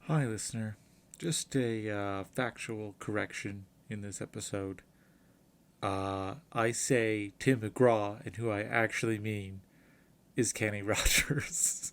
Hi, listener. Just a factual correction in this episode. I say Tim McGraw, and who I actually mean is Kenny Rogers.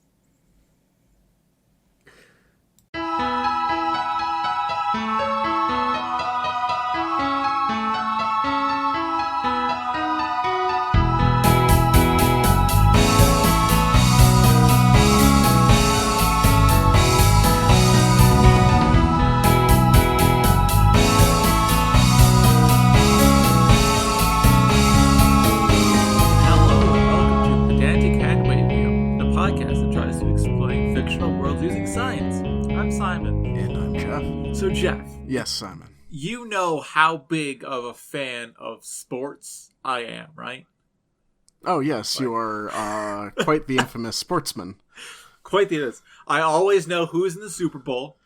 Hello, and welcome to Pedantic Handwavium, the podcast that tries to explain fictional worlds using science. I'm Simon. And I'm Jeff. So, Jeff, Yes, Simon. you know how big of a fan of sports I am, right? Oh, yes, you are quite the infamous sportsman. Quite the is. I always know who's in the Super Bowl.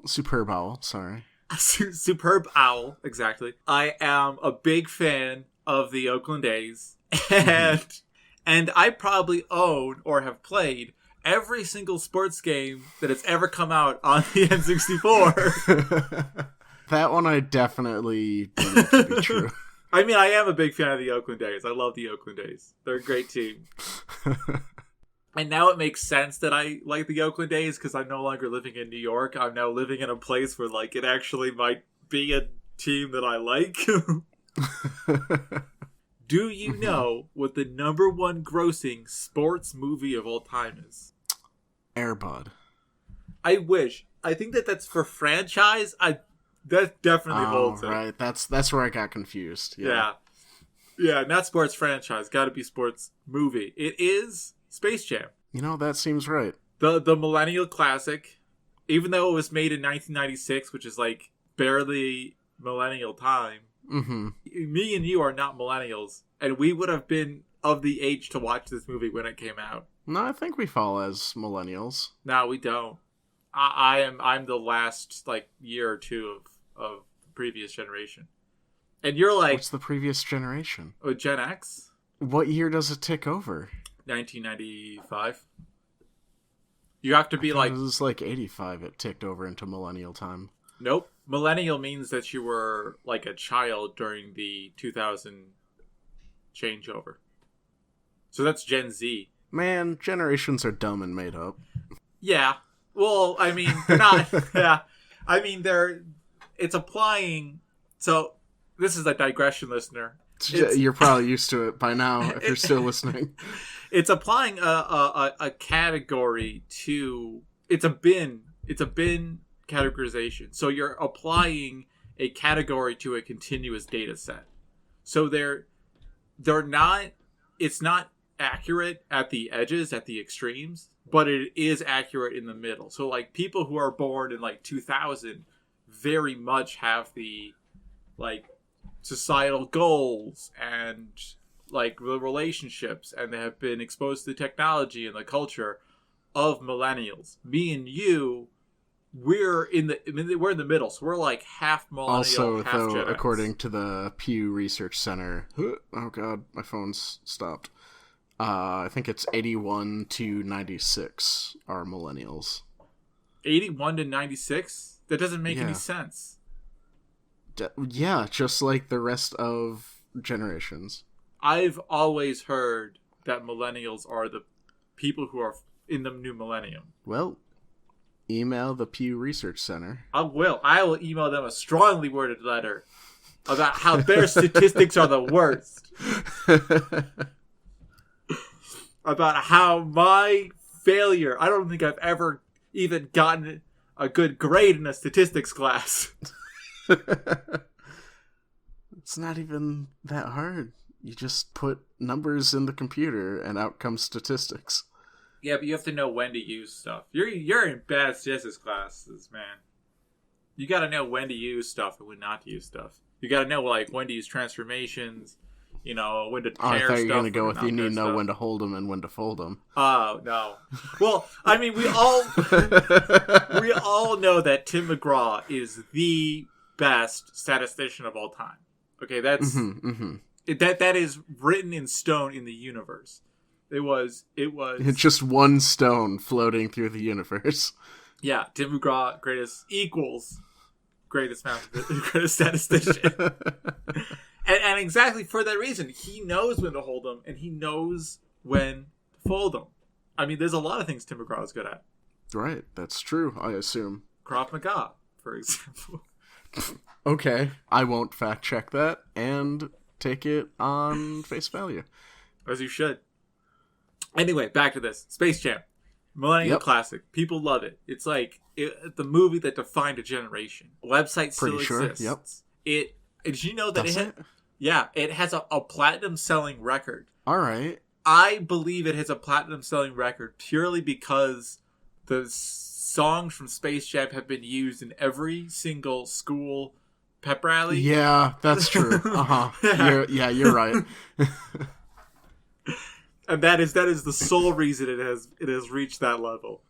Superb owl, sorry. Superb owl, exactly. I am a big fan of the Oakland A's, and I probably own or have played every single sports game that has ever come out on the N64. That one I definitely believe to be true. I mean, I am a big fan of the Oakland A's. I love the Oakland A's. They're a great team. And now it makes sense that I like the Oakland A's because I'm no longer living in New York. I'm now living in a place where, like, it actually might be a team that I like. Do you know what the number one grossing sports movie of all time is? Air Bud. I wish. I think that's for franchise. That definitely holds it. Right. That's where I got confused. Yeah. Yeah, not sports franchise. Got to be sports movie. It is Space Jam. You know, that seems right. The millennial classic, even though it was made in 1996, which is like barely millennial time. Mm-hmm. Me and you are not millennials, and we would have been of the age to watch this movie when it came out. No, I think we fall as millennials. No, we don't. I'm the last like year or two of the previous generation, and you're like, What's the previous generation? Gen X. What year does it tick over? 1995. You have to be like, It was like 85 it ticked over into millennial time. nope. Millennial means that you were like a child during the 2000 changeover. So that's Gen Z. Man, generations are dumb and made up. Yeah. Well, I mean, they're not. Yeah. I mean, it's applying. So this is a digression, listener. You're probably used to it by now if you're still listening. It's applying a category to. It's a bin categorization. So you're applying a category to a continuous data set. So they're not. It's not accurate at the edges, at the extremes, but it is accurate in the middle. So like people who are born in like 2000 very much have the like societal goals and like the relationships, and they have been exposed to the technology and the culture of millennials. Me and you, we're in the middle, so we're like half millennial, Also, half though, Gen X. according to the Pew Research Center, oh god, my phone's stopped. I think it's 81 to 96 are millennials. 81 to 96? That doesn't make any Yeah. sense. Yeah, just like the rest of generations. I've always heard that millennials are the people who are in the new millennium. Well, email the Pew Research Center. I will email them a strongly worded letter about how their statistics are the worst. About how my failure, I don't think I've ever even gotten a good grade in a statistics class. It's not even that hard. You just put numbers in the computer and out comes statistics. Yeah, but you have to know when to use stuff. You're in bad statistics classes, man. You got to know when to use stuff and when not to use stuff. You got to know like when to use transformations, you know, when to I pair thought stuff. you were going to go and with you not need pair to know stuff. when to hold them and when to fold them. Oh, no. Well, I mean, we all know that Tim McGraw is the best statistician of all time. Okay, that's that is written in stone in the universe. It was It's just one stone floating through the universe. Yeah, Tim McGraw, greatest equals greatest greatest statistician. And exactly for that reason, he knows when to hold them, and he knows when to fold them. I mean, there's a lot of things Tim McGraw is good at. Right, that's true, I assume. Krav Maga, for example. Okay, I won't fact check that and take it on face value. As you should. Anyway, back to this. Space Jam. Millennial classic. People love it. It's like the movie that defined a generation. Website still exists. Yep. Did you know that it has a platinum selling record? All right. I believe it has a platinum selling record purely because the songs from Space Jam have been used in every single school pep rally. Yeah, that's true. Uh-huh. You're right. And that is the sole reason it has reached that level.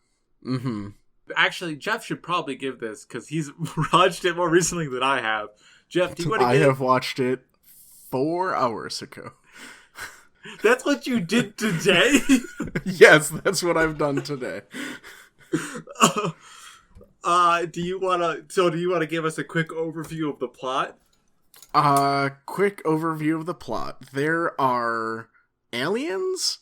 Mm-hmm. Actually, Jeff should probably give this because he's watched it more recently than I have. Jeff, do you want to? I have watched it 4 hours ago. That's what you did today? Yes, that's what I've done today. Do you want to give us a quick overview of the plot? Quick overview of the plot. There are aliens?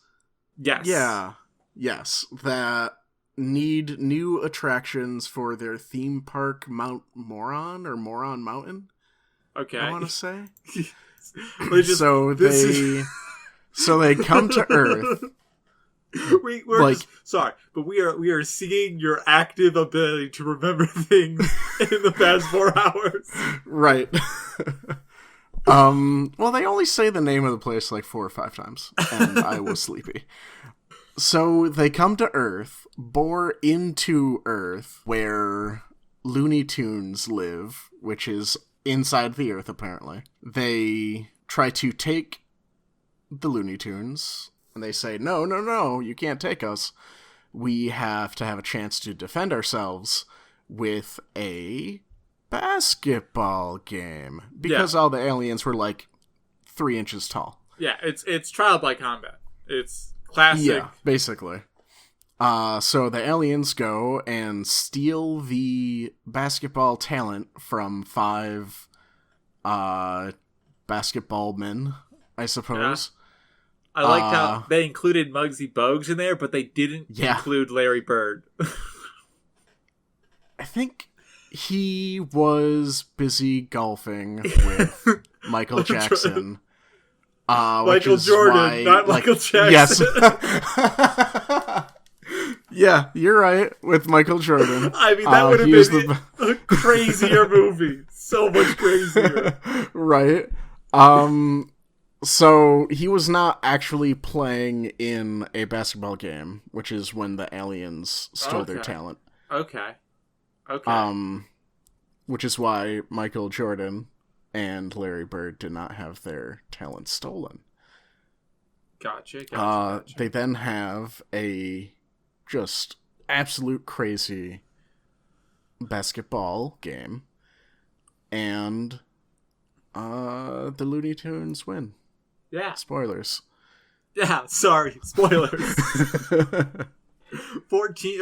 Yes. Yeah. Yes. That need new attractions for their theme park Mount Moron or Moron Mountain. Okay. I want to say. So they come to Earth. Sorry, but we are seeing your active ability to remember things in the past 4 hours. Right. Well, they only say the name of the place like 4 or 5 times, and I was sleepy. So they come to Earth, bore into Earth, where Looney Tunes live, which is inside the Earth, apparently. They try to take the Looney Tunes, and they say, no, you can't take us. We have to have a chance to defend ourselves with a basketball game. Because all the aliens were like 3 inches tall. Yeah, it's trial by combat. It's classic. Yeah, basically. So the aliens go and steal the basketball talent from 5 basketball men, I suppose. Yeah. I liked how they included Muggsy Bogues in there, but they didn't include Larry Bird. I think he was busy golfing with Michael Jackson. Michael Jordan, not Michael Jackson. Yes. Yeah, you're right, with Michael Jordan. I mean, that would have been a crazier movie. So much crazier. Right. So he was not actually playing in a basketball game, which is when the aliens stole their talent. Okay. Which is why Michael Jordan and Larry Bird did not have their talent stolen. Gotcha. They then have a just absolute crazy basketball game, and the Looney Tunes win. Yeah. Spoilers. Yeah, sorry. Spoilers. 14,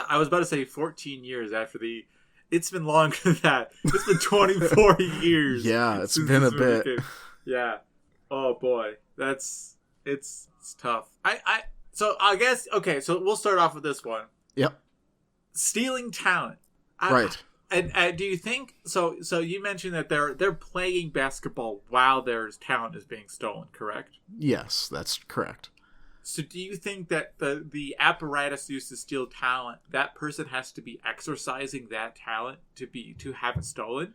I was about to say 14 years after the... It's been longer than that. It's been 24 years. Yeah, it's been a bit. Yeah. Oh, boy. It's tough. So I guess, okay, so we'll start off with this one. Yep. Stealing talent. Right. And do you think so you mentioned that they're playing basketball while their talent is being stolen, correct? Yes, that's correct. So do you think that the apparatus used to steal talent, that person has to be exercising that talent to have it stolen?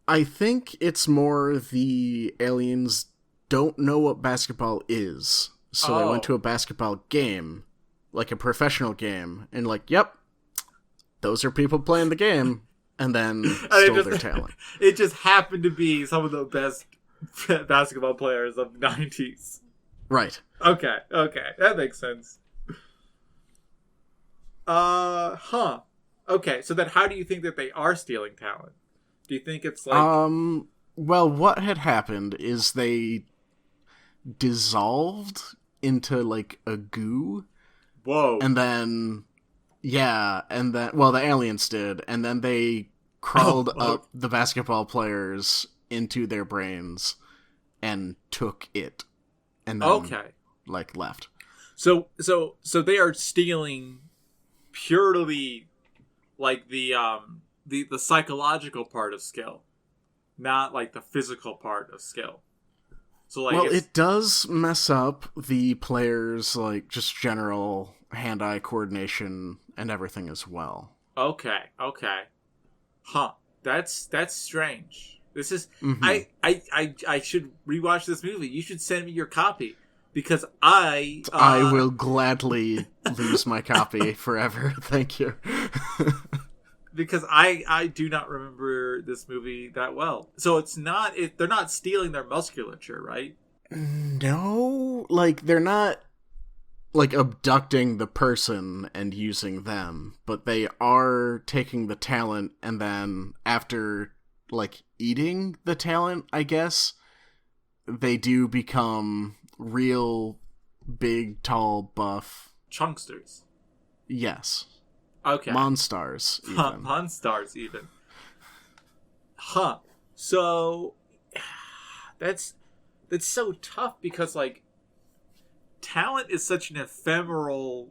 I think it's more the aliens don't know what basketball is. So they went to a basketball game, like a professional game, and like, yep, those are people playing the game. And then stole their talent. It just happened to be some of the best basketball players of the 90s. Right. Okay. That makes sense. Okay, so then how do you think that they are stealing talent? Do you think it's like... Well, what had happened is they dissolved into, like, a goo. Whoa. And then... Yeah, and then, well, the aliens did, and then they crawled up the basketball players into their brains and took it, and then, Okay. like, left. So they are stealing purely like the psychological part of skill, not like the physical part of skill. So like, well, it does mess up the players' like just general hand-eye coordination and everything as well. okay, huh? That's strange. This is Mm-hmm. I should rewatch this movie. You should send me your copy because I will gladly lose my copy forever. Thank you. because I do not remember this movie that well. So they're not stealing their musculature, right? No, like they're not like abducting the person and using them, but they are taking the talent and then after like eating the talent, I guess, they do become real big, tall, buff. Chunksters. Yes. Okay. Monstars, even. Monstars, even. Huh. So that's so tough because like talent is such an ephemeral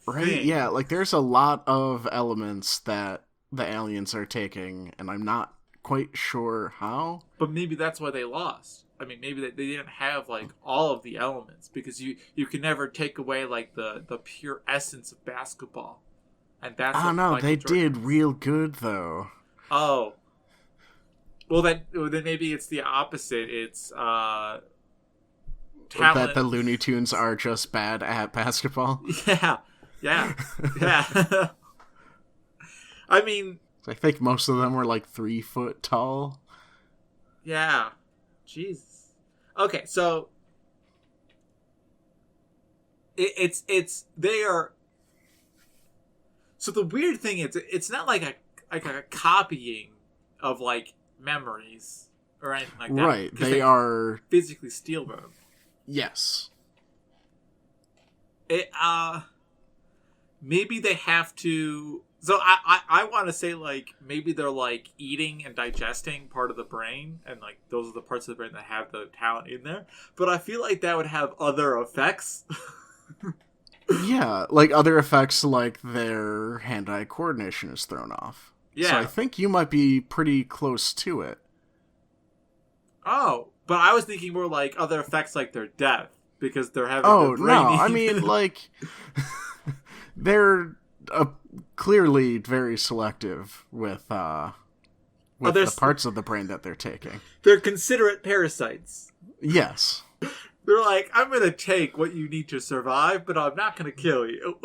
Right? thing. Yeah, like there's a lot of elements that the aliens are taking, and I'm not quite sure how. But maybe that's why they lost. I mean, maybe they didn't have like all of the elements because you can never take away like the pure essence of basketball, and that's. Oh what no, Michael they Jordan did is. real good though. Oh, well then maybe it's the opposite. It's talent. That the Looney Tunes are just bad at basketball. Yeah. I mean, I think most of them were like 3 foot tall. yeah. Jesus. Okay, so it's they are. So the weird thing is, it's not like a copying of like memories or anything like that. Right, they are physically steal them. yes. It maybe they have to. So I want to say like maybe they're like eating and digesting part of the brain, and like those are the parts of the brain that have the talent in there. But I feel like that would have other effects. Yeah, like other effects, like their hand-eye coordination is thrown off. Yeah. So I think you might be pretty close to it. Oh, but I was thinking more like other effects, like their death, because they're having. Oh their brain no, I eaten. mean like they're clearly very selective with the parts of the brain that they're taking. They're considerate parasites. Yes. They're like, I'm going to take what you need to survive, but I'm not going to kill you.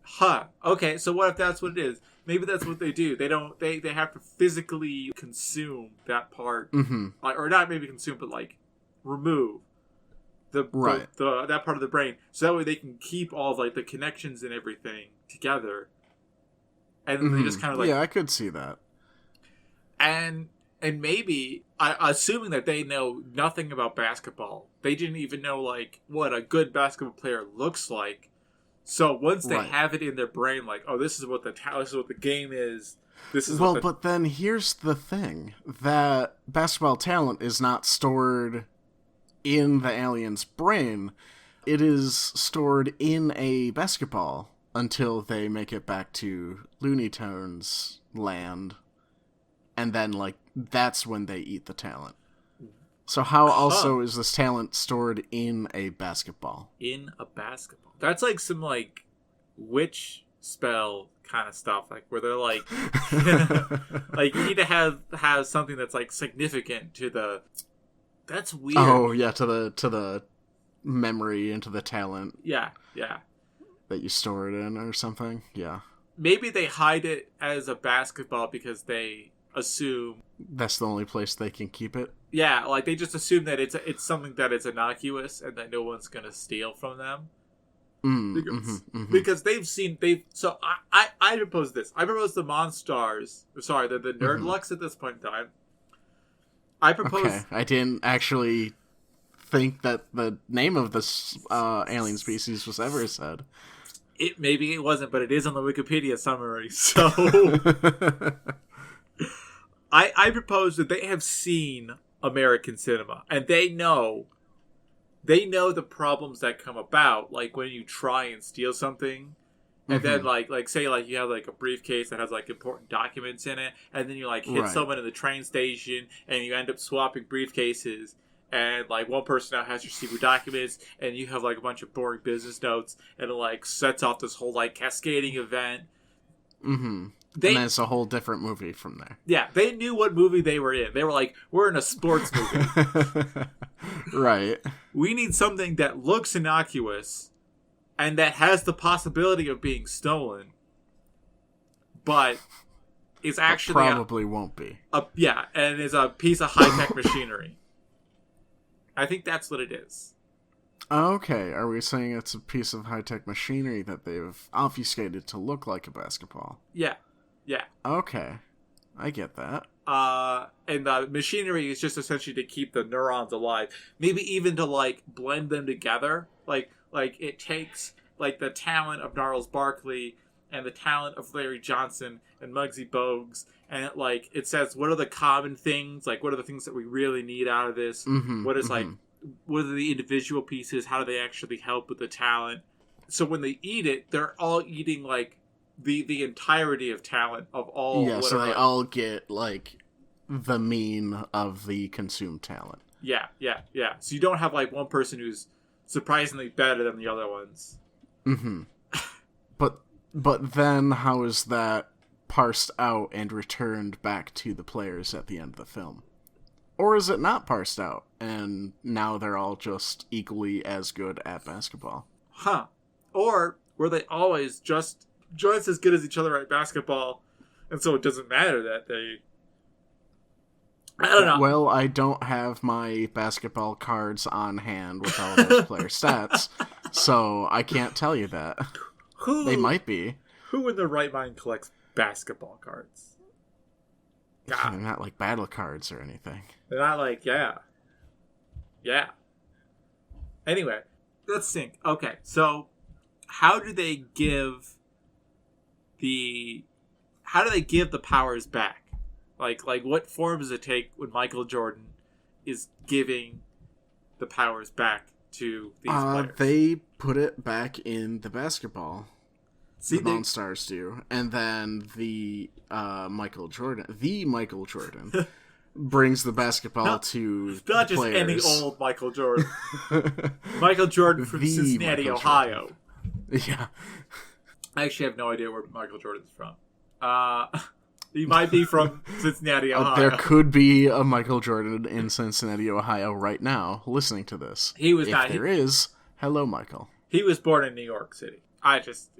Huh. Okay, so what if that's what it is? Maybe that's what they do. They don't. They have to physically consume that part, or not maybe consume, but like remove that part of the brain, so that way they can keep all of like the connections and everything together, and then they just kind of like I could see that. And maybe, assuming that they know nothing about basketball, they didn't even know like what a good basketball player looks like. So once they have it in their brain, like, oh, this is what the game is. This is but then here's the thing: that basketball talent is not stored in the alien's brain. It is stored in a basketball until they make it back to Looney Tunes land. And then, like, that's when they eat the talent. So how also is this talent stored in a basketball? In a basketball. That's like some, like, witch spell kind of stuff. Like, where they're like... like, you need to have something that's, like, significant to the... That's weird. Oh, yeah, to the memory and to the talent. Yeah. That you store it in or something. Yeah. Maybe they hide it as a basketball because they... assume that's the only place they can keep it. Yeah, like they just assume that it's something that is innocuous and that no one's gonna steal from them. Because so I propose this. I propose the Monstars. Sorry, the Nerdlucks at this point in time. I propose. Okay, I didn't actually think that the name of this alien species was ever said. Maybe it wasn't, but it is on the Wikipedia summary. So I propose that they have seen American cinema, and they know the problems that come about, like when you try and steal something, and then like say like you have like a briefcase that has like important documents in it, and then you like hit someone in the train station, and you end up swapping briefcases, and like one person now has your secret documents, and you have like a bunch of boring business notes, and it like sets off this whole like cascading event. And then it's a whole different movie from there. Yeah, they knew what movie they were in. They were like, we're in a sports movie. Right. We need something that looks innocuous and that has the possibility of being stolen, but is actually probably won't be. And is a piece of high-tech machinery. I think that's what it is. Okay, are we saying it's a piece of high-tech machinery that they've obfuscated to look like a basketball? Yeah. Okay, I get that. And the machinery is just essentially to keep the neurons alive. Maybe even to, like, blend them together. Like it takes, like, the talent of Gnarls Barkley and the talent of Larry Johnson and Muggsy Bogues, and it says, what are the common things? Like, what are the things that we really need out of this? What are the individual pieces? How do they actually help with the talent? So when they eat it, they're all eating, like, the entirety of talent of all. Yeah, so they all get like the mean of the consumed talent. Yeah. So you don't have like one person who's surprisingly better than the other ones. But then how is that parsed out and returned back to the players at the end of the film? Or is it not parsed out and now they're all just equally as good at basketball? Or were they always just as good as each other at basketball, and so it doesn't matter that they... I don't know. Well, I don't have my basketball cards on hand with all those player stats, so I can't tell you that. They might be. Who in their right mind collects basketball cards? God. They're not like battle cards or anything. They're not like, yeah. Anyway, let's think. Okay, so how do they give the powers back? Like what form does it take when Michael Jordan is giving the powers back to these players? They put it back in the basketball. The Monstars do, and then the Michael Jordan brings the baskall to not the just players. Any old Michael Jordan. Michael Jordan from Cincinnati, Michael Ohio. Yeah. I actually have no idea where Michael Jordan's from. He might be from Cincinnati, Ohio. There could be a Michael Jordan in Cincinnati, Ohio right now listening to this. There is, hello, Michael. He was born in New York City. I just,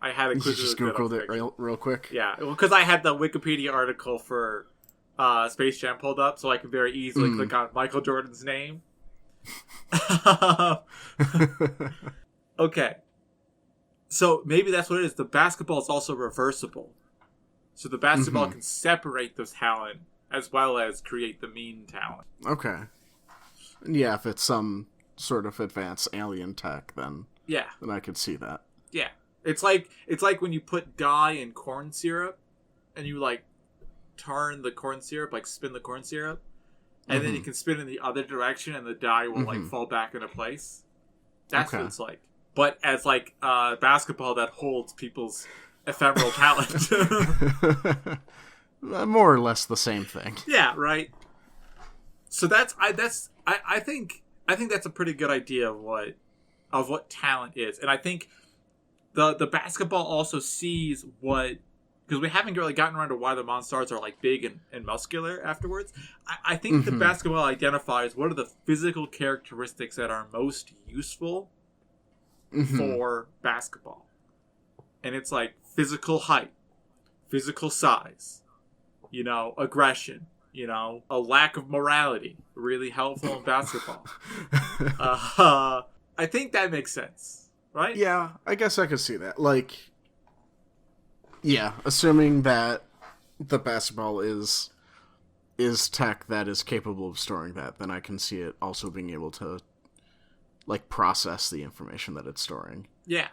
I had a quick... You just Googled it real quick? Yeah, because I had the Wikipedia article for Space Jam pulled up, so I could very easily click on Michael Jordan's name. Okay. So maybe that's what it is. The basketball is also reversible. So the basketball can separate the talent as well as create the mean talent. Okay. Yeah, if it's some sort of advanced alien tech, then I could see that. Yeah. It's like when you put dye in corn syrup and you like turn the corn syrup, like spin the corn syrup, and then you can spin in the other direction and the dye will like fall back into place. That's what it's like. But as like basketball that holds people's ephemeral talent. More or less the same thing. Yeah, right. So I think that's a pretty good idea of what talent is. And I think the basketball also sees what, because we haven't really gotten around to why the Monstars are like big and muscular afterwards. I think the basketball identifies what are the physical characteristics that are most useful for basketball. And it's like physical height, physical size, aggression, a lack of morality, really helpful in basketball. I think that makes sense, right? Yeah, I guess I could see that. Like, yeah, assuming that the basketball is tech that is capable of storing that, then I can see it also being able to like process the information that it's storing. Yeah.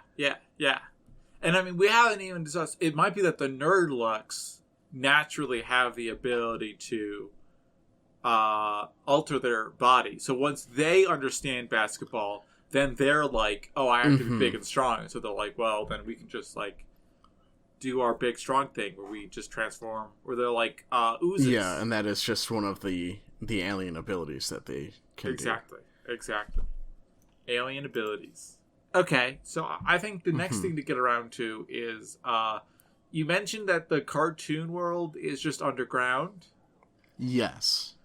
And I mean, we haven't even discussed. It might be that the Nerdlucks naturally have the ability to alter their body. So once they understand basketball, then they're like, "Oh, I have to be big and strong." So they're like, "Well, then we can just like do our big strong thing where we just transform." Where they're like oozes. Yeah, and that is just one of the alien abilities that they can do. Exactly. Alien abilities. Okay, so I think the next thing to get around to is you mentioned that the cartoon world is just underground. Yes.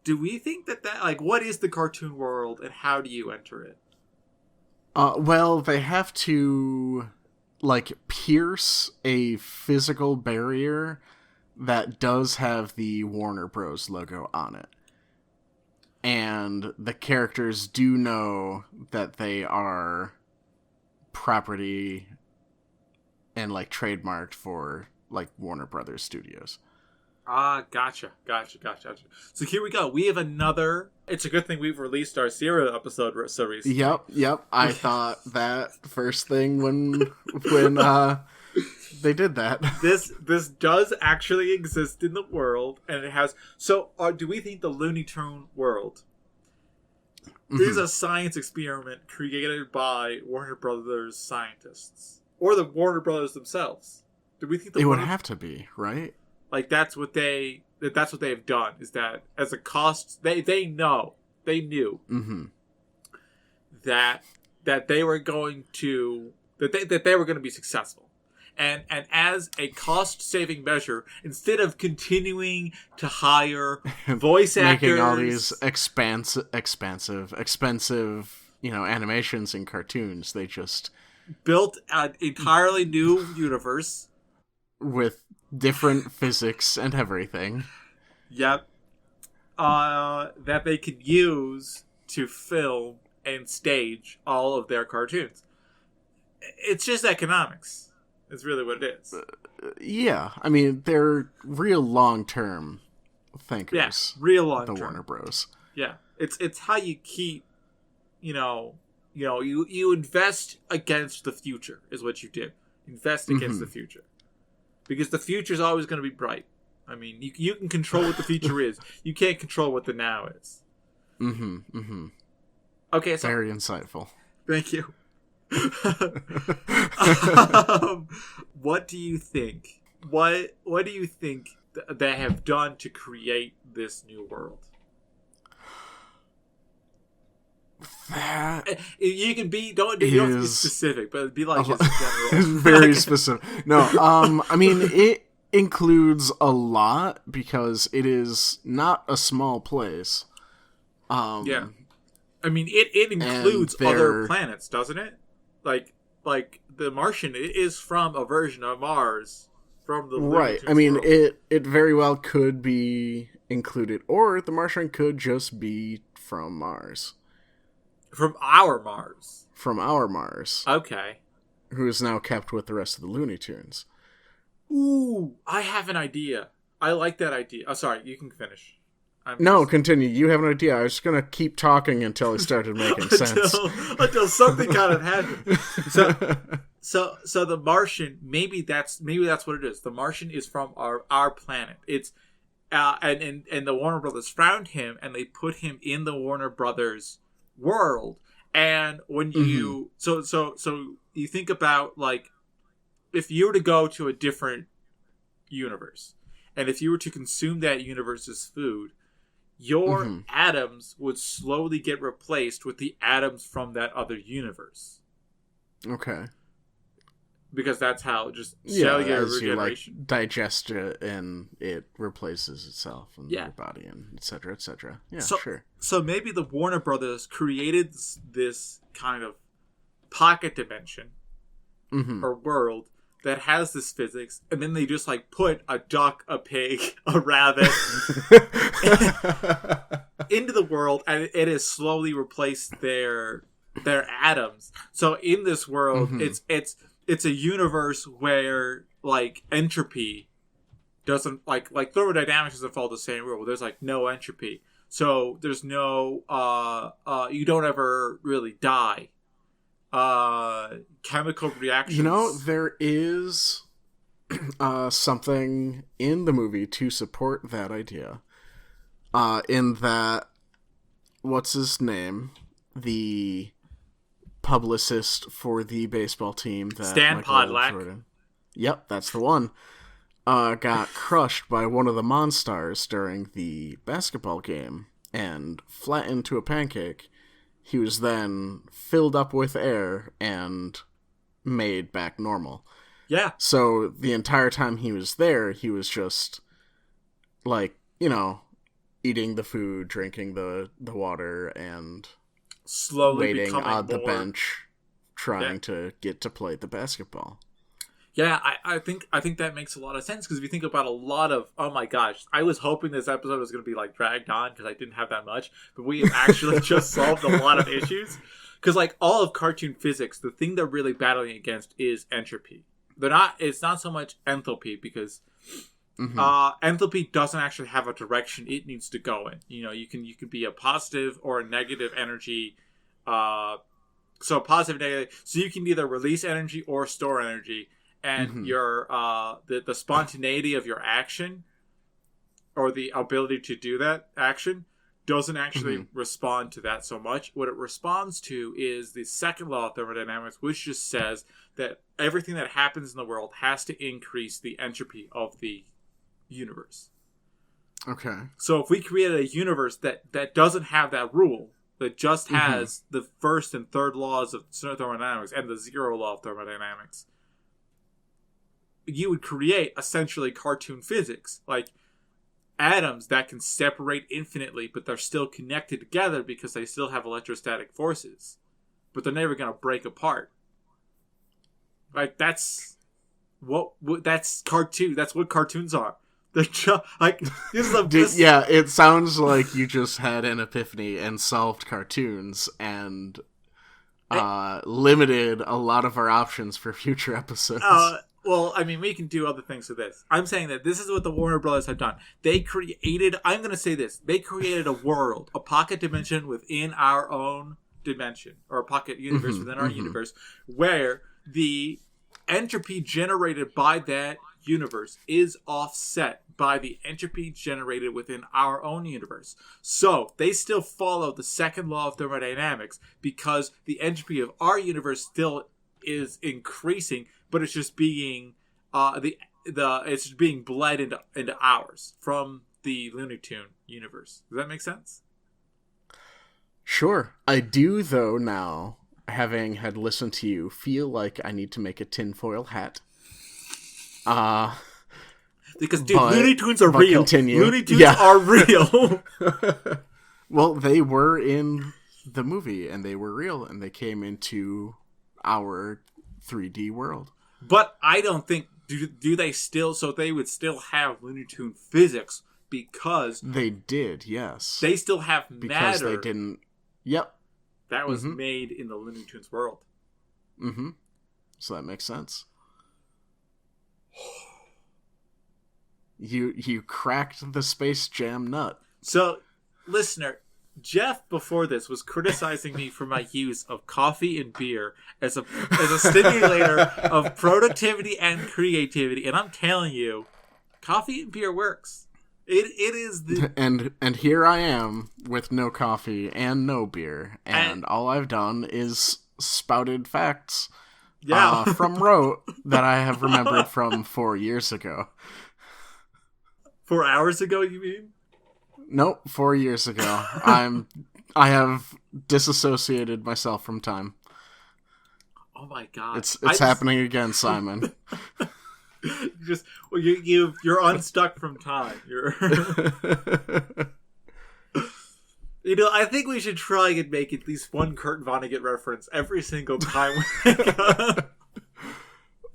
Do we think that like, what is the cartoon world and how do you enter it? Well, they have to like pierce a physical barrier that does have the Warner Bros. Logo on it. And the characters do know that they are property and like trademarked for like Warner Brothers Studios. Gotcha. So here we go. We have another. It's a good thing we've released our serial episode so recently. Yep. I thought that first thing when they did that. This does actually exist in the world, and it has. So, do we think the Looney Tune world is a science experiment created by Warner Brothers scientists or the Warner Brothers themselves? Do we think it would have to be, right? Like that's what they have done? Is that as a cost? They knew that they were going to that they were going to be successful. And as a cost-saving measure, instead of continuing to hire voice actors, making all these expensive, animations and cartoons, they just built an entirely new universe with different physics and everything. Yep. That they could use to film and stage all of their cartoons. It's just economics. It's really what it is. Yeah, I mean, they're real long-term thinkers. Yeah, real long-term. The Warner Bros. Yeah, it's how you keep, you invest against the future is what you do. Invest against the future, because the future is always going to be bright. I mean, you can control what the future is. You can't control what the now is. Okay, so very insightful. Thank you. What do you think? What do you think they have done to create this new world? That you can be don't be specific, but be like just general. Very specific. No, I mean it includes a lot because it is not a small place. Yeah, I mean it includes other planets, doesn't it? Like the Martian is from a version of Mars from the right. I mean, world. It very well could be included, or the Martian could just be from Mars, from our Mars. Okay. Who is now kept with the rest of the Looney Tunes. Ooh, I have an idea. I like that idea. Oh, sorry, you can finish. Continue. You have an idea. I was just going to keep talking until it started making sense. Until something kind of happened. So the Martian, maybe that's what it is. The Martian is from our planet. It's and the Warner Brothers found him and they put him in the Warner Brothers world. And when you so you think about, like, if you were to go to a different universe and if you were to consume that universe's food, your atoms would slowly get replaced with the atoms from that other universe. Okay. Because that's how just cellular regeneration. You, digest it and it replaces itself in your body and et cetera, et cetera. Yeah, sure. So maybe the Warner Brothers created this kind of pocket dimension or world that has this physics, and then they just like put a duck, a pig, a rabbit into the world, and it has slowly replaced their atoms. So in this world, it's a universe where like entropy doesn't like thermodynamics doesn't follow the same rule. There's like no entropy. So there's no you don't ever really die. Chemical reactions. You know, there is something in the movie to support that idea. In that, what's his name? The publicist for the baseball team that Stan Michael Podlack. Jordan. Yep, that's the one. Got crushed by one of the Monstars during the basketball game and flattened to a pancake. He was then filled up with air and made back normal. Yeah. So the entire time he was there, he was just like, eating the food, drinking the water, and Slowly waiting becoming on the more... bench, trying to get to play the basketball. Yeah, I think that makes a lot of sense, because if you think about a lot of, oh my gosh, I was hoping this episode was going to be like dragged on because I didn't have that much, but we have actually just solved a lot of issues. Because like all of cartoon physics, the thing they're really battling against is entropy. It's not so much enthalpy, because enthalpy doesn't actually have a direction it needs to go in. You can be a positive or a negative energy. So positive, negative. So you can either release energy or store energy. And your the spontaneity of your action, or the ability to do that action, doesn't actually respond to that so much. What it responds to is the second law of thermodynamics, which just says that everything that happens in the world has to increase the entropy of the universe. Okay. So if we created a universe that doesn't have that rule, that just has the first and third laws of thermodynamics and the zero law of thermodynamics, you would create essentially cartoon physics, like atoms that can separate infinitely, but they're still connected together because they still have electrostatic forces, but they're never going to break apart. Like that's cartoon. That's what cartoons are. They're just like yeah. It sounds like you just had an epiphany and solved cartoons and limited a lot of our options for future episodes. Well, I mean, we can do other things with this. I'm saying that this is what the Warner Brothers have done. They created, I'm going to say this, they created a world, a pocket dimension within our own dimension, or a pocket universe within our universe, where the entropy generated by that universe is offset by the entropy generated within our own universe. So, they still follow the second law of thermodynamics, because the entropy of our universe still is increasing, but it's just being it's just being bled into ours from the Looney Tune universe. Does that make sense? Sure. I do, though, now, having had listened to you, feel like I need to make a tinfoil hat. Because, dude, Looney Tunes are real. Continue. Looney Tunes are real. Well, they were in the movie, and they were real, and they came into our 3D world. But I don't think, do they still, so they would still have Looney Tune physics, because they did, yes. They still have matter. Because they didn't, yep. That was made in the Looney Tunes world. So that makes sense. You cracked the Space Jam nut. So, listener, Jeff before this was criticizing me for my use of coffee and beer as a stimulator of productivity and creativity, and I'm telling you, coffee and beer works. It is the and here I am with no coffee and no beer, and all I've done is spouted facts from rote that I have remembered from 4 years ago. 4 hours ago, you mean? Nope, 4 years ago. I have disassociated myself from time. Oh my god! It's happening again, Simon. You're unstuck from time. I think we should try and make at least one Kurt Vonnegut reference every single time.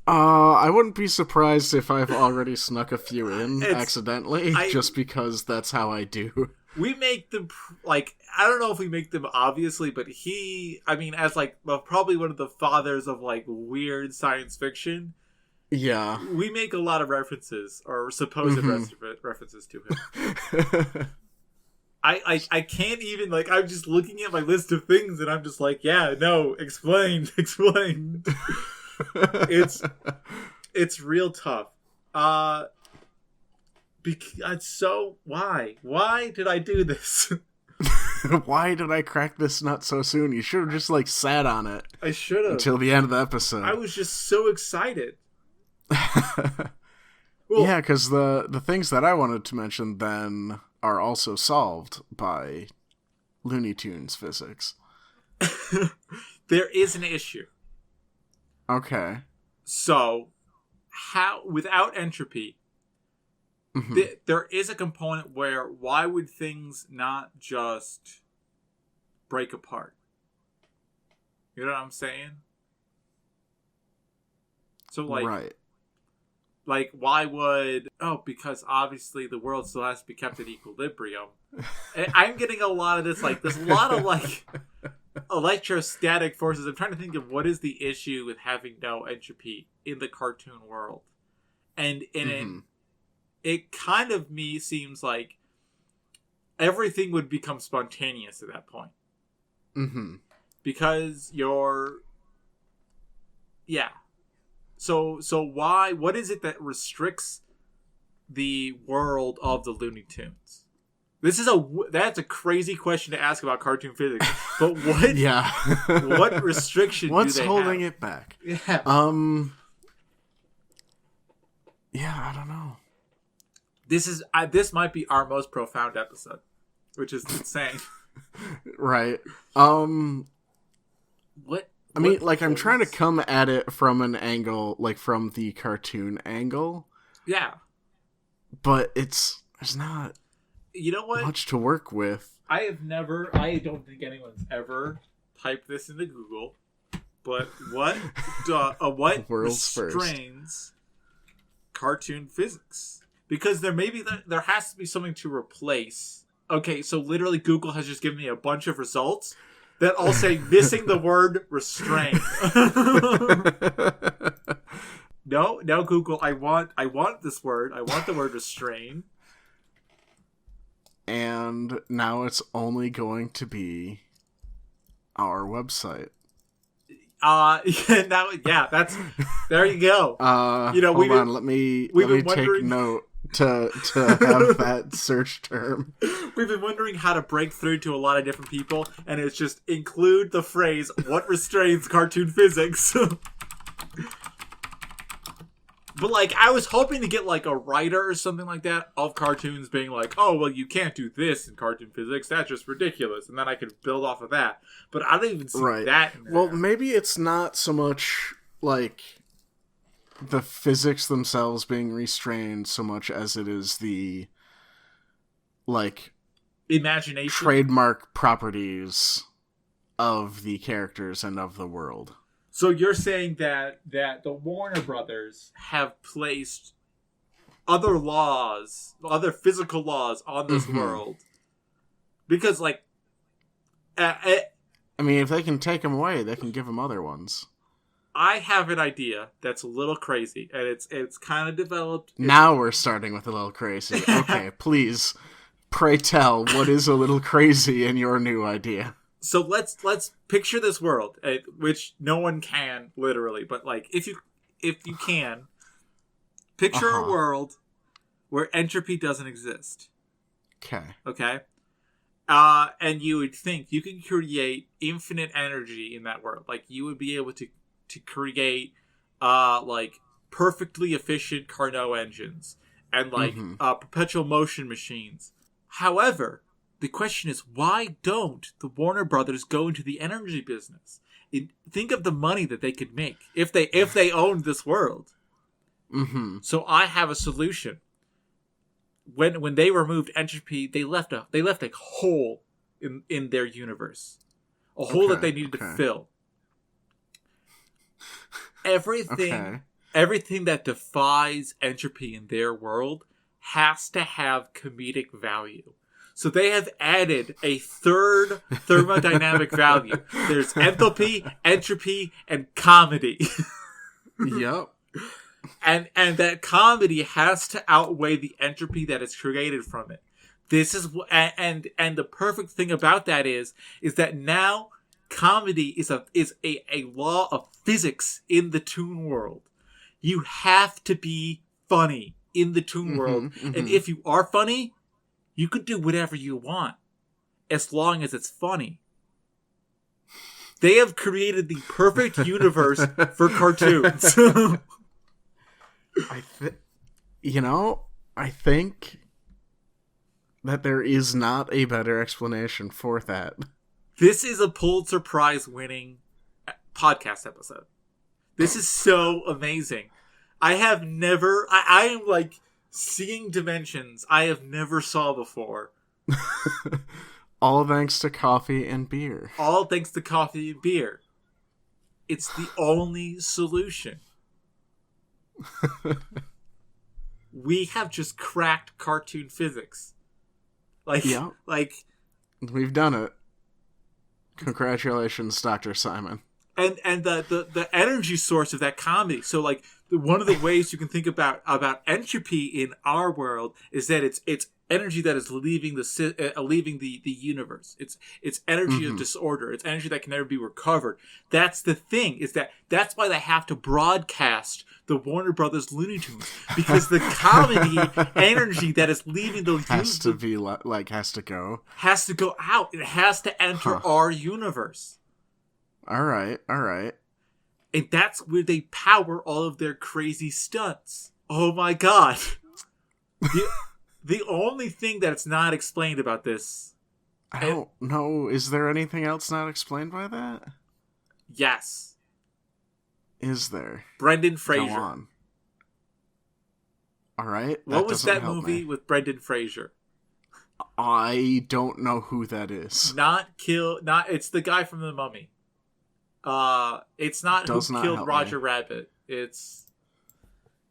I wouldn't be surprised if I've already snuck a few in accidentally, just because that's how I do. We make them, I don't know if we make them obviously, but as probably one of the fathers of, weird science fiction. Yeah. We make a lot of references, or supposed references to him. I can't even, like, I'm just looking at my list of things and I'm just like, yeah, no, explain. It's real tough. Why did I do this? Why did I crack this nut so soon? You should have just, like, sat on it. I should have. Until the end of the episode. I was just so excited. Well, yeah, because the things that I wanted to mention then are also solved by Looney Tunes physics. There is an issue. Okay. So, without entropy, there is a component where why would things not just break apart? You know what I'm saying? So, like, right. Like, why would... Oh, because obviously the world still has to be kept at equilibrium. I'm getting a lot of this, like, there's a lot of, like, electrostatic forces. I'm trying to think of what is the issue with having no entropy in the cartoon world. And it kind of seems like everything would become spontaneous at that point. Because you're... Yeah. So what is it that restricts the world of the Looney Tunes? That's a crazy question to ask about cartoon physics. But what what restriction What's do they holding have? it back? Yeah. Yeah, I don't know. This might be our most profound episode, which is insane. Right. What I mean, like, I'm trying to come at it from an angle, like, from the cartoon angle. Yeah. But there's not much to work with. I don't think anyone's ever typed this into Google, but what restrains cartoon physics? Because there has to be something to replace. Okay, so literally Google has just given me a bunch of results that all say missing the word restrain. No, Google. I want this word. I want the word restrain. And now it's only going to be our website. That's there you go. Hold on, let me take note to have that search term. We've been wondering how to break through to a lot of different people, and it's just include the phrase "what restrains cartoon physics." But, like, I was hoping to get, like, a writer or something like that of cartoons being like, oh, well, you can't do this in cartoon physics. That's just ridiculous. And then I could build off of that. But I don't even see that in there. Well, maybe it's not so much, like, the physics themselves being restrained so much as it is the, like... imagination. Trademark properties of the characters and of the world. So you're saying that the Warner Brothers have placed other physical laws on this world. Because, like... I mean, if they can take them away, they can give them other ones. I have an idea that's a little crazy, and it's kind of developed... Now we're starting with a little crazy. Okay, please, pray tell, what is a little crazy in your new idea? So let's picture this world, which no one can literally, but like if you can picture a world where entropy doesn't exist. Okay. And you would think you can create infinite energy in that world. Like you would be able to create like perfectly efficient Carnot engines and like perpetual motion machines. However, the question is, why don't the Warner Brothers go into the energy business? Think of the money that they could make if they owned this world. So I have a solution. When they removed entropy, they left a hole in their universe, a hole that they needed to fill. Everything that defies entropy in their world has to have comedic value. So they have added a third thermodynamic value. There's enthalpy, entropy, and comedy. Yep. And that comedy has to outweigh the entropy that is created from it. This is and the perfect thing about that is that now comedy is a law of physics in the toon world. You have to be funny in the toon world, and if you are funny, you could do whatever you want as long as it's funny. They have created the perfect universe for cartoons. I think that there is not a better explanation for that. This is a Pulitzer Prize winning podcast episode. This is so amazing. I am like seeing dimensions I have never saw before. All thanks to coffee and beer. All thanks to coffee and beer. It's the only solution. We have just cracked cartoon physics. We've done it. Congratulations, Dr. Simon. And the energy source of that comedy. So like one of the ways you can think about entropy in our world is that it's energy that is leaving the universe. It's energy of disorder. It's energy that can never be recovered. That's the thing. That's why they have to broadcast the Warner Brothers Looney Tunes, because the comedy energy that is leaving the has to go out. It has to enter our universe. All right. And that's where they power all of their crazy stunts. Oh my god. The only thing that's not explained about this... I don't know. Is there anything else not explained by that? Yes. Is there? Brendan Fraser. Go on. All right. What was that movie with Brendan Fraser? I don't know who that is. It's the guy from The Mummy. It's not Who Killed Roger Rabbit. It's...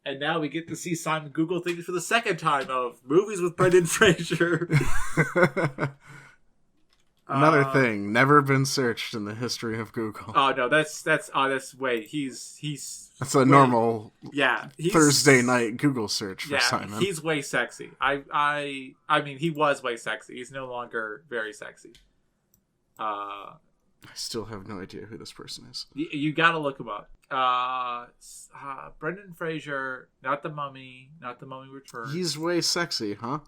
And now we get to see Simon Google things for the second time of movies with Brendan Fraser. Another thing, never been searched in the history of Google. Oh no, that's way that's a normal Thursday night Google search for Simon. He's way sexy. I mean, he was way sexy. He's no longer very sexy. I still have no idea who this person is. You gotta look him up. Brendan Fraser, not the Mummy Returns. He's way sexy, huh?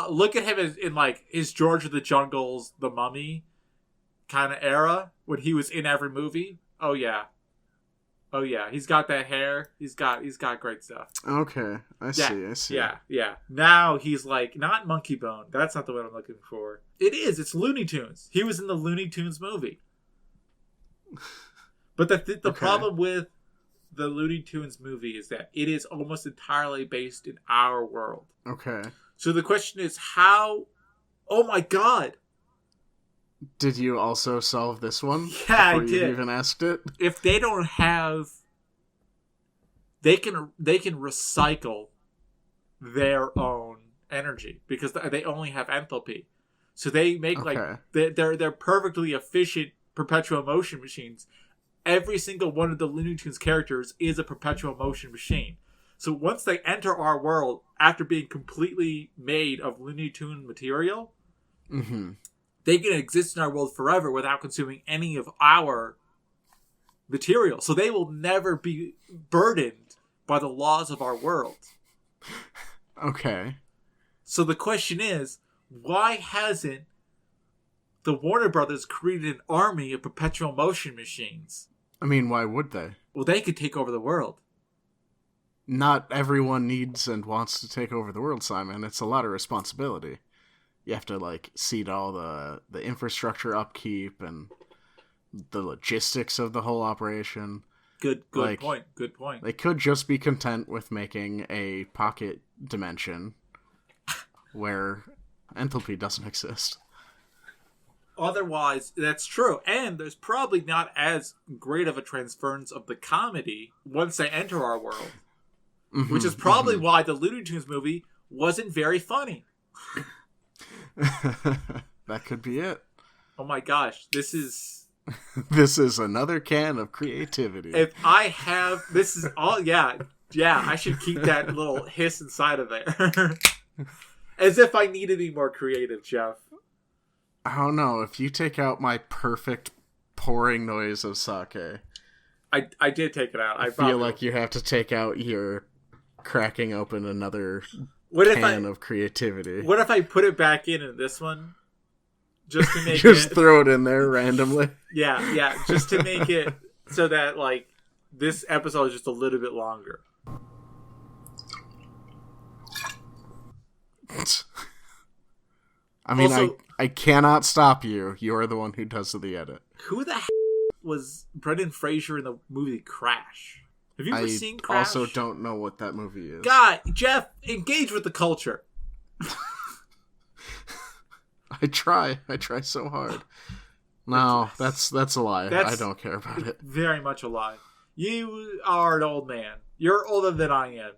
Look at him in like his George of the Jungles, The Mummy kind of era when he was in every movie. Oh yeah, he's got that hair. He's got great stuff. Okay, I see. Yeah. Now he's like not Monkey Bone. That's not the one I'm looking for. It's Looney Tunes. He was in the Looney Tunes movie. But the problem with the Looney Tunes movie is that it is almost entirely based in our world. Okay. So the question is how... Oh my god! Did you also solve this one? Yeah, before I did. You even asked it? If they don't have... They can recycle their own energy because they only have enthalpy. So they make they're perfectly efficient perpetual motion machines. Every single one of the Looney Tunes characters is a perpetual motion machine. So once they enter our world, after being completely made of Looney Tune material, they can exist in our world forever without consuming any of our material. So they will never be burdened by the laws of our world. Okay. So the question is, why hasn't the Warner Brothers created an army of perpetual motion machines? I mean, why would they? Well, they could take over the world. Not everyone needs and wants to take over the world, Simon. It's a lot of responsibility. You have to, seed all the infrastructure upkeep and the logistics of the whole operation. Good point. They could just be content with making a pocket dimension where enthalpy doesn't exist. Otherwise, that's true. And there's probably not as great of a transference of the comedy once they enter our world. Which is probably why the Looney Tunes movie wasn't very funny. That could be it. Oh my gosh, this is... This is another can of creativity. If I have... This is all... Yeah, I should keep that little hiss inside of there. As if I need to be more creative, Jeff. I don't know. If you take out my perfect pouring noise of sake, I did take it out. I feel like you have to take out your cracking open another can of creativity. What if I put it back in this one? Just to make just throw it in there randomly. Yeah, just to make it so that, like, this episode is just a little bit longer. I mean, also, I cannot stop you. You're the one who does the edit. Who the was Brendan Fraser in the movie Crash? Have you ever seen Crash? I also don't know what that movie is. God, Jeff, engage with the culture. I try so hard. No, that's a lie. I don't care about it. Very much a lie. You are an old man. You're older than I am.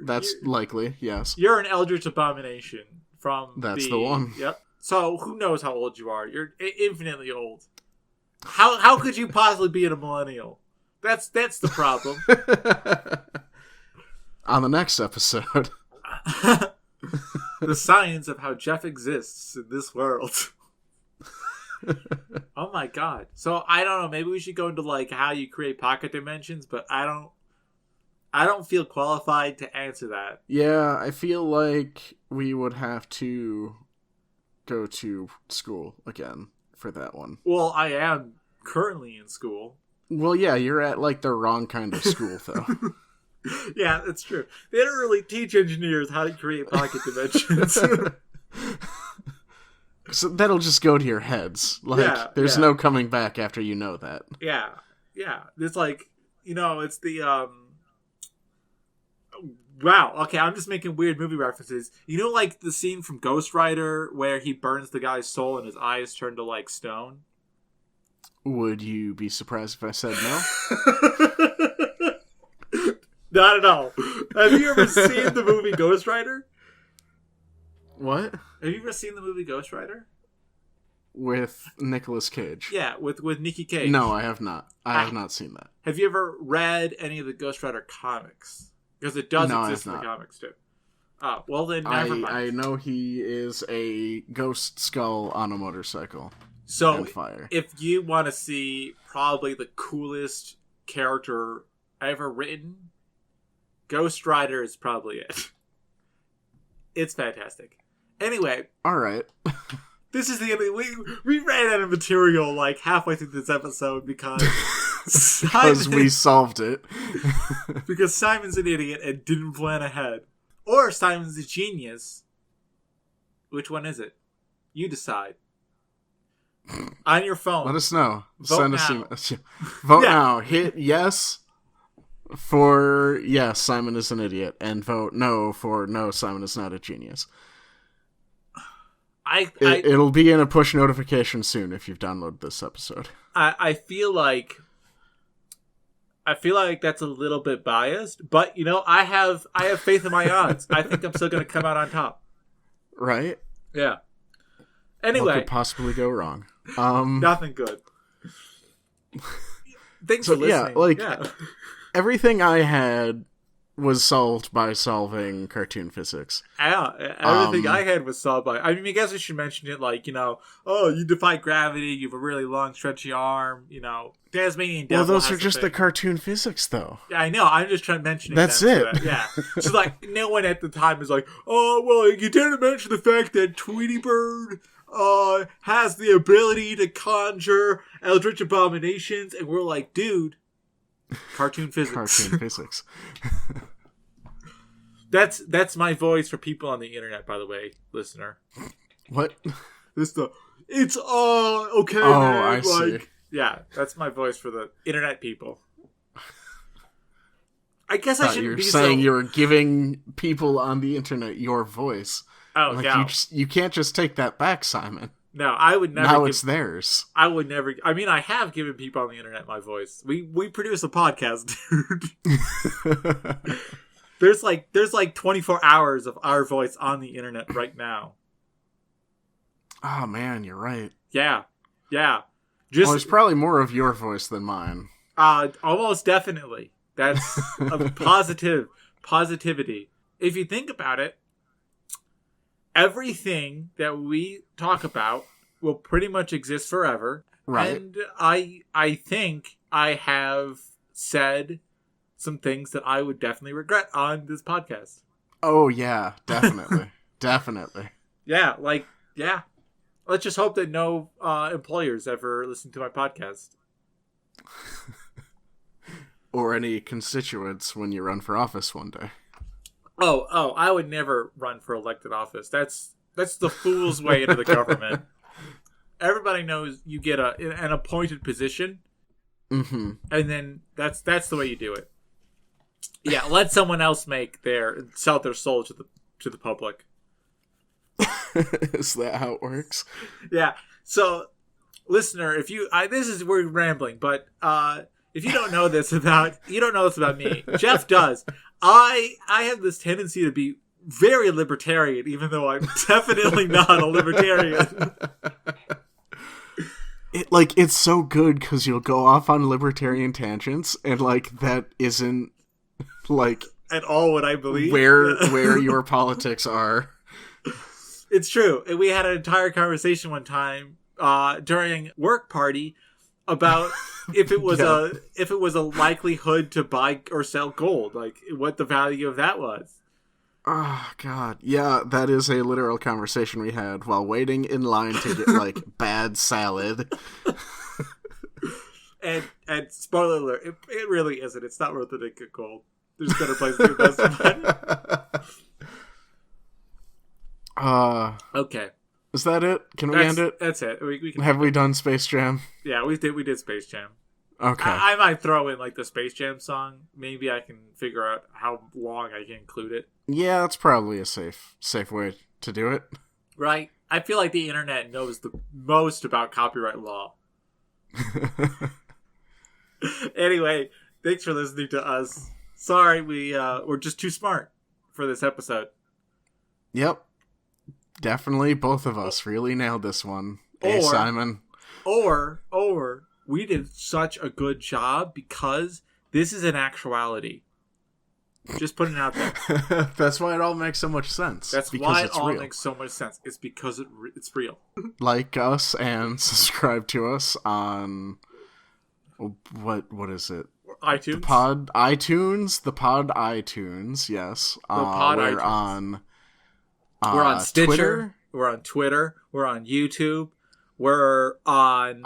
That's likely, yes. You're an eldritch abomination from That's the one. Yep. So who knows how old you are? You're infinitely old. How could you possibly be a millennial? That's the problem. On the next episode. The science of how Jeff exists in this world. Oh my god. So I don't know, maybe we should go into like how you create pocket dimensions, but I don't feel qualified to answer that. Yeah, I feel like we would have to go to school again for that one. Well, I am currently in school. Well, yeah, you're at like the wrong kind of school though. Yeah, that's true. They don't really teach engineers how to create pocket dimensions. So that'll just go to your heads. Like, there's no coming back after you know that. Yeah. It's like, it's the, wow, okay, I'm just making weird movie references. Like the scene from Ghost Rider where he burns the guy's soul and his eyes turn to, like, stone? Would you be surprised if I said no? Not at all. Have you ever seen the movie Ghost Rider? What? Have you ever seen the movie Ghost Rider? With Nicolas Cage. Yeah, with Nicky Cage. No, I have not. I have not seen that. Have you ever read any of the Ghost Rider comics? Because it does exist in the comics too. Well then, never mind. I know he is a ghost skull on a motorcycle. So, if you want to see probably the coolest character ever written, Ghost Rider is probably it. It's fantastic. Anyway. Alright. This is the end. We ran out of material like halfway through this episode because we solved it. Because Simon's an idiot and didn't plan ahead. Or Simon's a genius. Which one is it? You decide. On your phone. Let us know. Vote Send now. us Vote now. Hit yes for yes, Simon is an idiot. And vote no for no, Simon is not a genius. It'll be in a push notification soon if you've downloaded this episode. I feel like that's a little bit biased, but I have faith in my odds. I think I'm still going to come out on top. Right? Yeah. Anyway, what could possibly go wrong? Nothing good. Thanks for listening. Yeah, everything I had was solved by solving cartoon physics. Yeah, everything I had was solved by... I guess we should mention it like, you defy gravity, you have a really long, stretchy arm, Tasmanian devil. Well, those are just the cartoon physics, though. Yeah, I know, I'm just trying to mention it. That's it. So yeah. So, like, no one at the time is like, oh, well, you didn't mention the fact that Tweety Bird has the ability to conjure eldritch abominations, and we're like, dude, cartoon physics. Cartoon physics. That's my voice for people on the internet, by the way, listener. What? It's okay. Oh, man. I see. Yeah, that's my voice for the internet people. I guess I shouldn't be saying you were giving people on the internet your voice. Oh, like, no. You can't just take that back, Simon. No, I would never. Now it's theirs. I would never. I have given people on the internet my voice. We produce a podcast, dude. There's like 24 hours of our voice on the internet right now. Oh man, you're right. Yeah. There's probably more of your voice than mine. Almost definitely. That's a positivity. if you think about it, everything that we talk about will pretty much exist forever. Right. And I think I have said some things that I would definitely regret on this podcast. Oh, yeah, definitely. Definitely. Yeah, yeah. Let's just hope that no employers ever listen to my podcast. Or any constituents when you run for office one day. Oh, I would never run for elected office. That's the fool's way into the government. Everybody knows you get an appointed position, and then that's the way you do it. Yeah, let someone else sell their soul to the public. Is that how it works? Yeah. So, listener, we're rambling, but if you don't know this about me, Jeff does. I have this tendency to be very libertarian, even though I'm definitely not a libertarian. It's so good because you'll go off on libertarian tangents, and that isn't at all what I believe. Where your politics are. It's true. And we had an entire conversation one time during work party about if it was a likelihood to buy or sell gold, what the value of that was. Oh, God. Yeah, that is a literal conversation we had while waiting in line to get, bad salad. And spoiler alert, it really isn't. It's not worth it to get gold. There's better places to invest in money. Okay. Is that it? Can we end it? That's it. We can. Have we done Space Jam? Yeah, we did Space Jam. Okay. I might throw in the Space Jam song. Maybe I can figure out how long I can include it. Yeah, that's probably a safe way to do it. Right. I feel like the internet knows the most about copyright law. Anyway, thanks for listening to us. Sorry, we're just too smart for this episode. Yep. Definitely both of us really nailed this one. Hey, Simon. Or we did such a good job because this is an actuality. Just putting it out there. That's why it all makes so much sense. That's why it all makes so much sense. It's because it's real. Like us and subscribe to us on what is it? iTunes. The Pod iTunes. Yes. The Pod we're iTunes. We're on Stitcher. Twitter. We're on Twitter. We're on YouTube. We're on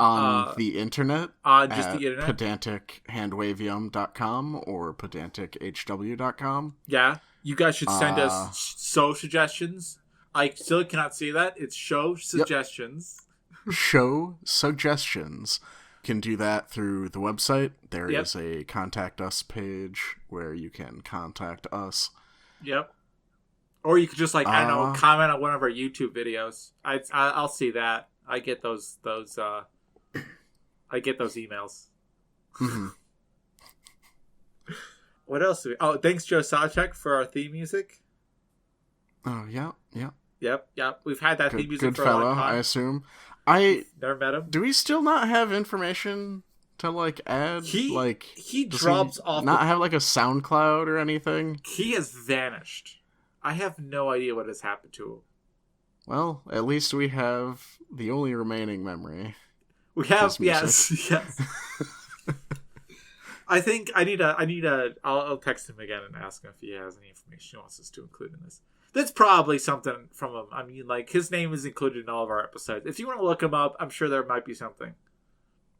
the internet. On just the internet. pedantichandwavium.com or pedantichw.com. Yeah. You guys should send us show suggestions. I still cannot see that. It's show suggestions. Yep. Show suggestions. You can do that through the website. There is a contact us page where you can contact us. Yep. Or you could just I don't know, comment on one of our YouTube videos. I'll see that. I get those emails. Mm-hmm. What else? Thanks Joe Sopchak for our theme music. Oh yeah. Yep. We've had that theme music for a long time. I assume. I never met him. Do we still not have information to add? He drops off. Not have a SoundCloud or anything. He has vanished. I have no idea what has happened to him. Well, at least we have the only remaining memory. We have, yes. I think I'll text him again and ask him if he has any information he wants us to include in this. That's probably something from him. I mean, his name is included in all of our episodes. If you want to look him up, I'm sure there might be something.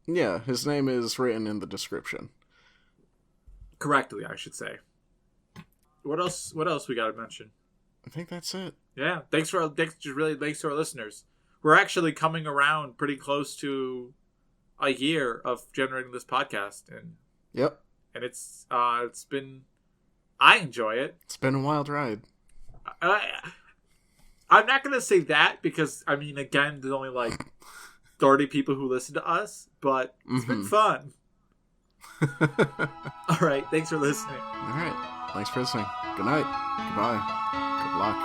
Yeah, his name is written in the description. Correctly, I should say. What else we got to mention? I think that's it. Yeah, thanks to our listeners. We're actually coming around pretty close to a year of generating this podcast, and yep, and it's been. I enjoy it. It's been a wild ride. I'm not gonna say that because again, there's only 30 people who listen to us, but it's been fun. All right, thanks for listening. All right, thanks for listening. Good night. Goodbye. Good luck.